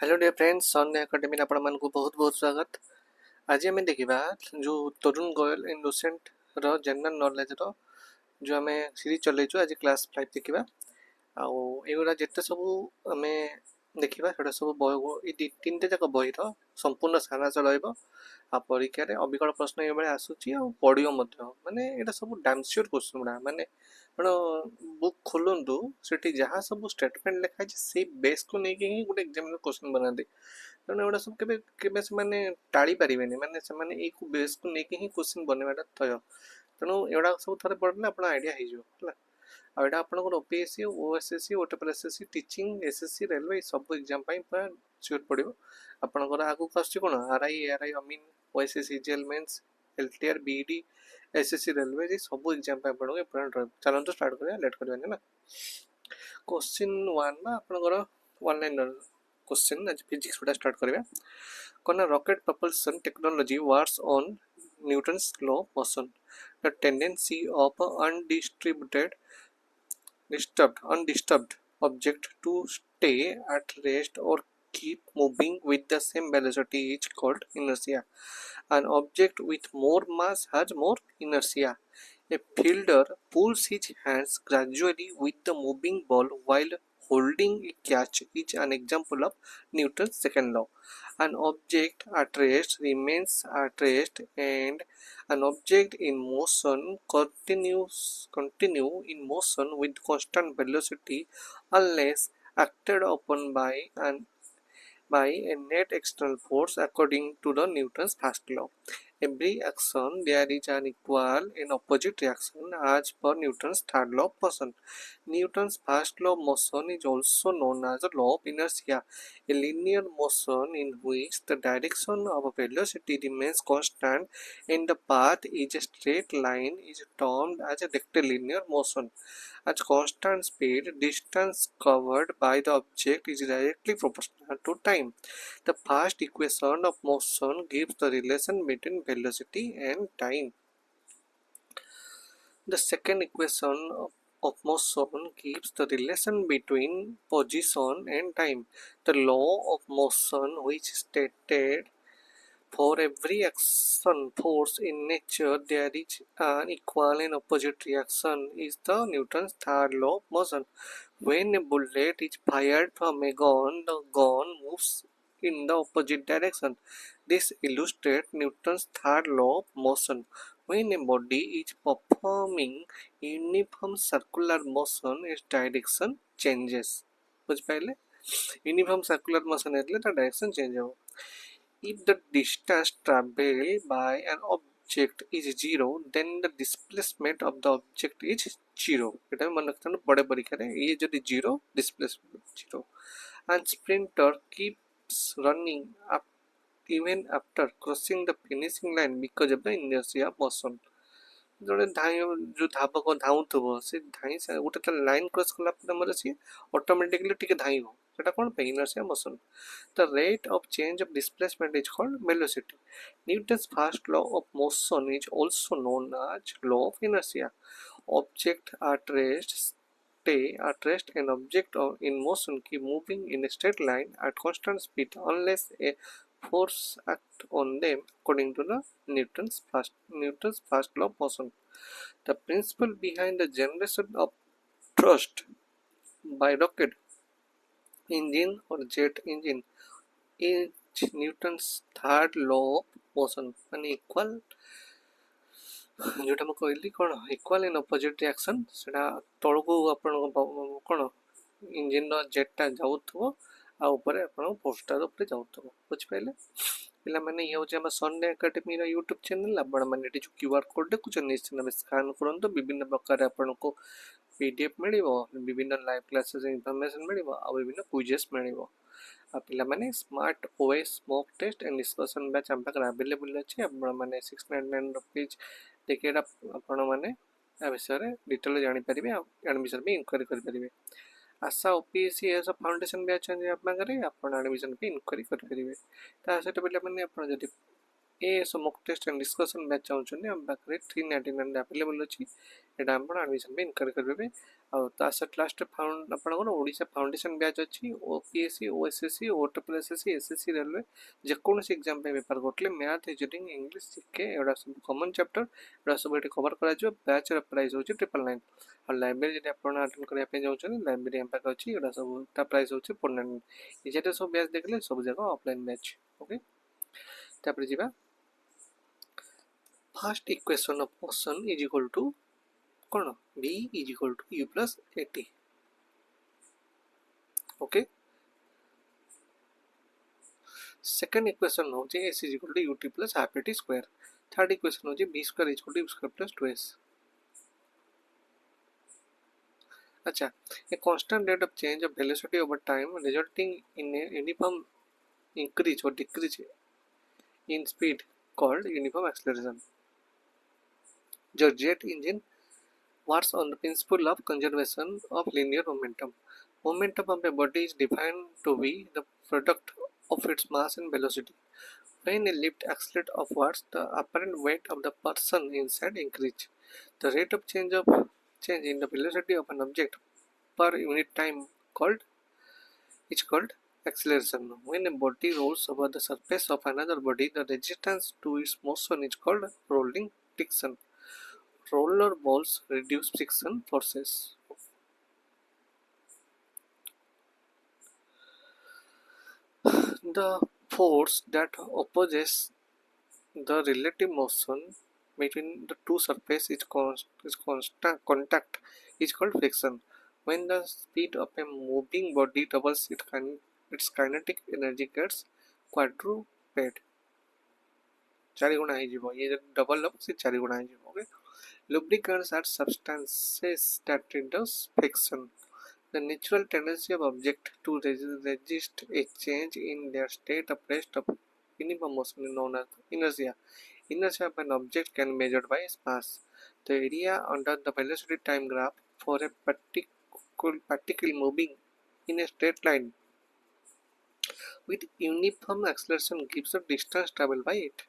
Hello dear friends सन academy आपण मानक बहुत बहुत स्वागत। आज आम देखा जो तरुण गोयल इन लुसेंट रो जनरल नॉलेज रो जो आम सीरीज चलैचु आज क्लास 5 देखा आउरा जिते सब आम देखा से सब बही तीन जाक बही संपूर्ण सारांश रहा परीक्षा अविकल प्रश्न ये आसूची पढ़ो मानने यहाँ सब डामस्योर क्वेश्चन गुड़ा मानने बुक खोलतु से जहाँ सब स्टेटमेंट लिखाई से बेस को लेकिन ही गोटे एग्जाम क्वेश्चन बनाते तेणु एगुड़ा सब के से टाड़ी पारे मानने से बेस को लेकिन ही क्वेश्चन बनवाटा तय तेणु एगुड़ा सब थे पढ़ले आप आइडिया हो आईटा आपंकर OPSC OSSC OTPSC teaching SSC railway सब एग्जाम पूरा सियोर पड़ो आपंकर आगू आसूँ कौन आरआई एआरआई अमीन OSC CGL mains LTR BD SSC railway ये सब एग्जाम पूरा चलते स्टार्ट करा लेट करवानी ना क्वेश्चन वन ना आपंकर वन लाइनर क्वेश्चन आज फिजिक्स गुड़ा स्टार्ट करवा कौन rocket propulsion technology works on Newton's law of motion the tendency of an undisturbed object to stay at rest or keep moving with the same velocity is called inertia. An object with more mass has more inertia. A fielder pulls his hands gradually with the moving ball while holding a catch is an example of Newton's second law. An object at rest remains at rest and an object in motion continue in motion with constant velocity unless acted upon by a net external force according to the Newton's first law. Every action there is an equal and opposite reaction as per Newton's third law of motion. Newton's first law of motion is also known as the law of inertia, a linear motion in which the direction of a velocity remains constant and the path is a straight line is termed as a rectilinear motion. At constant speed, distance covered by the object is directly proportional to time. The first equation of motion gives the relation between velocity and time. The second equation of motion gives the relation between position and time. The law of motion, which stated for every action force in nature there is an equal and opposite reaction, is the Newton's third law of motion. When a bullet is fired from a gun, the gun moves in the opposite direction. This illustrates Newton's third law of motion. When a body is performing uniform circular motion, its direction changes. बुझिपारे uniform circular motion है direction change हो. If the distance traveled by an object is zero, then the displacement of the object is zero. এটা মনে রাখতে বড় পরীক্ষারে এই যদি zero displacement zero. And sprinter keeps running up even after crossing the finishing line because of the inertia of motion. जोड़े धाई जो धावक धाऊथब से धाई गोटे लाइन क्रॉस कला सी ऑटोमेटिकली टिके धाई हो सेटा कौन पे inertia motion. The rate of change of displacement is called velocity. Newton's first law of motion is also known as law of inertia. Object at rest stay at rest and object in motion keep moving in a straight line at constant speed unless a force act on them according to the Newton's first law of motion. The principle behind the generation of thrust by rocket engine or jet engine is Newton's third law of motion. An equal जोटा मैं कहली कौन equal and opposite reaction सेटा तळको आपण कौन engine रो जेटटा जाउथबो आ ऊपर आपण poster ऊपर जाउथबो बुझ पाइले पिला माने ये होचे हम सन एकेडमी रो YouTube चैनल आपण माने एटी क्यूआर कोड देखुछ निश्चित स्कैन करंतो विभिन्न प्रकार आपण को पीडीएफ मिलिबो विभिन्न लाइव क्लासेस इन्फॉर्मेशन मिलिबो आ विभिन्न क्विजेस मिलिबो आ पिला माने smart OS mock test and discussion batch हम पाकर अवेलेबल अछि आपण माने 699 रुपीस देखिए आपण मैंने या विषय डिटेल जानीपर एडमिशन भी इनक्वारी करेंगे. आशा ओपीएससी एस फाउंडेशन भी अच्छा आप एडमिशन भी इनक्वारी करेंगे. सहित पे मैंने जब ए सो mock test and discussion batch चाहूँ आम पाखे 399 अवेलेबल अच्छी यहाँ आप एडमिशन इनक्वारी करेंगे आ सहित लास्ट फाउंड आपंकर ओडिशा फाउंडेशन बैच अच्छी ओपीएससी ओएसएससी ओट्रिपलएसएससी एसएससी रेलवे जेकोसी एग्जाम प्रिपेयर करते मैथ रिजनिंग इंग्लिश जीके एगुड़ा सब कॉमन चैप्टर एगुड़ा सब ये कवर कर बैच प्राइस हूँ 999 और लाइब्रेरी जब आप अटेंड करने चाहते लाइब्रेरी एम पाखे अच्छी एगुड़ा सब प्राइस हूँ 499 ये सब बैच देखले सब जगह ऑफलाइन बैच ओके तापर जीवा first equation of motion is equal to कौन v is equal to u plus at okay second equation हो जे s is equal to ut plus half at square third equation हो जे v square is equal to u square plus 2s अच्छा a constant rate of change of velocity over time resulting in a uniform increase or decrease in speed called uniform acceleration the jet engine works on the principle of conservation of linear momentum. Momentum of a body is defined to be the product of its mass and velocity. When a lift accelerates upwards, the apparent weight of the person inside increases. The rate of change in the velocity of an object per unit time is called acceleration. When a body rolls over the surface of another body, the resistance to its motion is called rolling friction. Roller balls reduce friction forces. The force that opposes the relative motion between the two surfaces is constant contact is called friction. When the speed of a moving body doubles, its kinetic energy gets quadruped. 4 गुना हो ये double अब से 4 गुना हो okay lubricants are substances that reduce friction. The natural tendency of objects to resist a change in their state of rest of uniform motion is known as inertia. Inertia of an object can be measured by its mass. The area under the velocity time graph for a particle moving in a straight line with uniform acceleration gives the distance traveled by it.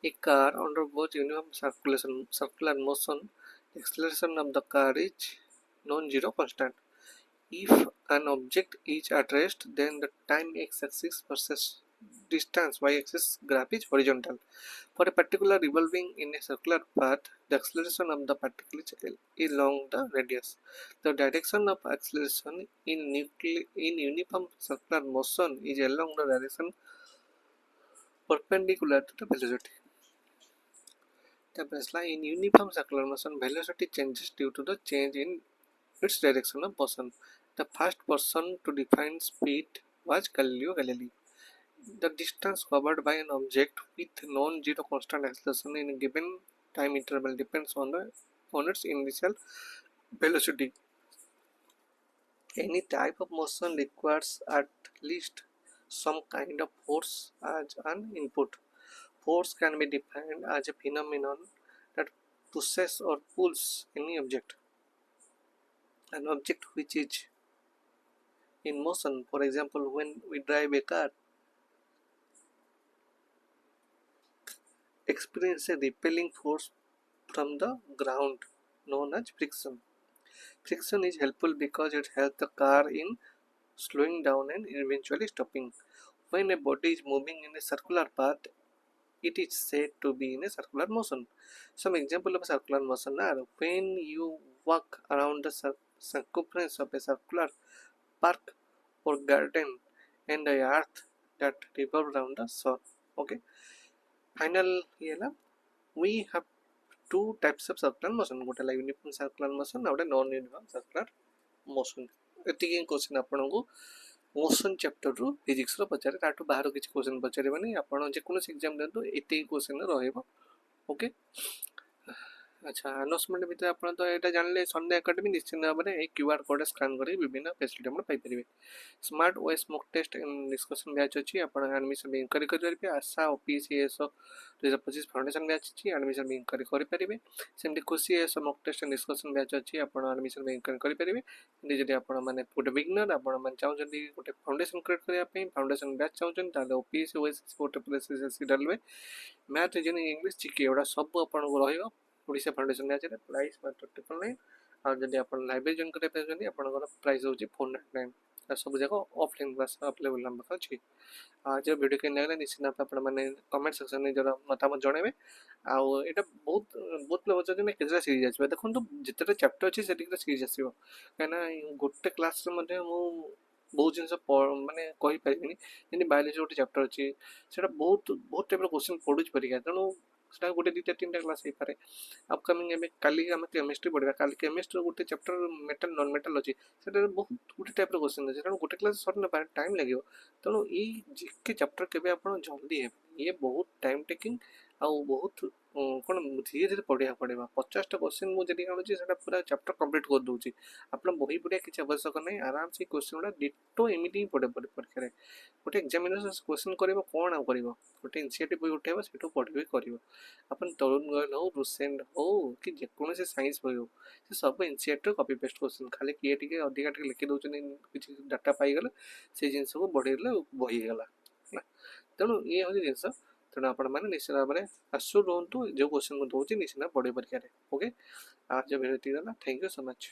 A car undergoes uniform circular motion. The acceleration of the car is non-zero constant. If an object is at rest, then the time x-axis versus distance y-axis graph is horizontal. For a particle revolving in a circular path, the acceleration of the particle is along the radius. The direction of acceleration in uniform circular motion is along the direction perpendicular to the velocity. In uniform circular motion, velocity changes due to the change in its direction of motion. The first person to define speed was Galileo Galilei. The distance covered by an object with non-zero constant acceleration in a given time interval depends on its initial velocity. Any type of motion requires at least some kind of force as an input. Force can be defined as a phenomenon that pushes or pulls any object. An object which is in motion, for example, when we drive a car, experience a repelling force from the ground known as friction. Friction is helpful because it helps the car in slowing down and eventually stopping. When a body is moving in a circular path, it is said to be in a circular motion. Some example of circular motion are when you walk around the circumference of a circular park or garden and the earth that revolve around the sun. Okay. Final here we have two types of circular motion. Gote la uniform circular motion and non uniform circular motion. एतिकी question आपको motion chapter रु physics रो पचारे ताठू बाहर किसी question पचारे माने आपण जे कोनो एग्जाम देंतु एतिकी क्वेश्चन रहइबो ओके अच्छा आनाउंसमेंट भितर आप तो यहाँ जानले संडे एकेडमी निश्चित भाव में क्यूआर कोड स्कान कर विभिन्न फैसिलिटी आप पाइपर। Smart OS mock test and discussion batch अच्छी आप एडमिशन भी इंक्वारी करेंगे। आशा ओपीसी एस 2025 फाउंडेशन बैच अच्छी एडमिशन भी इंक्वारी करेंगे। सेमती खुशी S mock test and discussion batch अच्छी आप एडमिशन भी इंक्वारी करेंगे। जब आप गोटे बिगनर आप चाहते गोटे फाउंडेशन क्रिएट करने फाउंडेशन बैच चाहते ओपीसी ओएस गोटे डालवे। मैथ रीजनिंग इंग्लीश जीके एगुड़ा सब आपको रहा फाउंडेशन बैच प्राइस मात्र 999। आदि आप लाइब्रेरी जॉइन करेंगे आपंकर प्राइस हूँ 499। सब जाक ऑफलाइन क्लास अवेलेबल आम पाखे अच्छी। आज वीडियो के लगे निश्चित भाव मैंने कमेंट सेक्शन में निजर मतामत जनइबे। आउ यहाँ बहुत बहुत लोग पचार के सीरीज आसो देखो जिते चैप्टर अच्छी से सीरीज आसो कहीं गोटे क्लास बहुत जिन मानने कहीपरि जमी बायोलोजी गोटे चैप्टर अच्छी से बहुत बहुत टाइप क्वेश्चन पड़ू परीक्षा तेणु से गोटे दुईटा तीन क्लास हो पाए। अपकमिंग एवं काली केमिस्ट्री पढ़ा काली केमिस्ट्री गोटे चैप्टर मेटल नॉन मेटल अच्छी से बहुत गोटे टाइप क्वेश्चन अच्छे तेणु गोटे क्लास सर ना टाइम लगे तेणु ये जीके चैप्टर के आप जल्दी है ये बहुत टाइम टेकिंग आउ बहुत कौन धीरे धीरे पढ़ा पड़ेगा 50टा क्वेश्चन मुझे आनुची से पूरा चैप्टर कंप्लीट कर दूसरी आप बही पढ़िया किसी आवश्यक नहीं आराम से क्वेश्चन गुड़ा डिटो एमती ही पड़े परीक्षा गोटे एग्जामिनेशन क्वेश्चन कर कौन आउ कर गोटे एनसीईआरटी बही उठेब से पढ़े कर अपन तरुण गोयल हो लुसेंट हो कि जेकोसी साइंस बही हो से सब एनसीईआरटी कॉपी पेस्ट क्वेश्चन खाली किए टे अधिका लिखि दौरान किसी डाटा पाईगले से जिन को बढ़ेगले बहीगला तेणु ये हूँ जिनस तेणु आपण मैंने निश्चित भाव में आसु रुहतु जो क्वेश्चन को दूसरी निश्चित पढ़े परीक्षा ओके आज video thank you so much.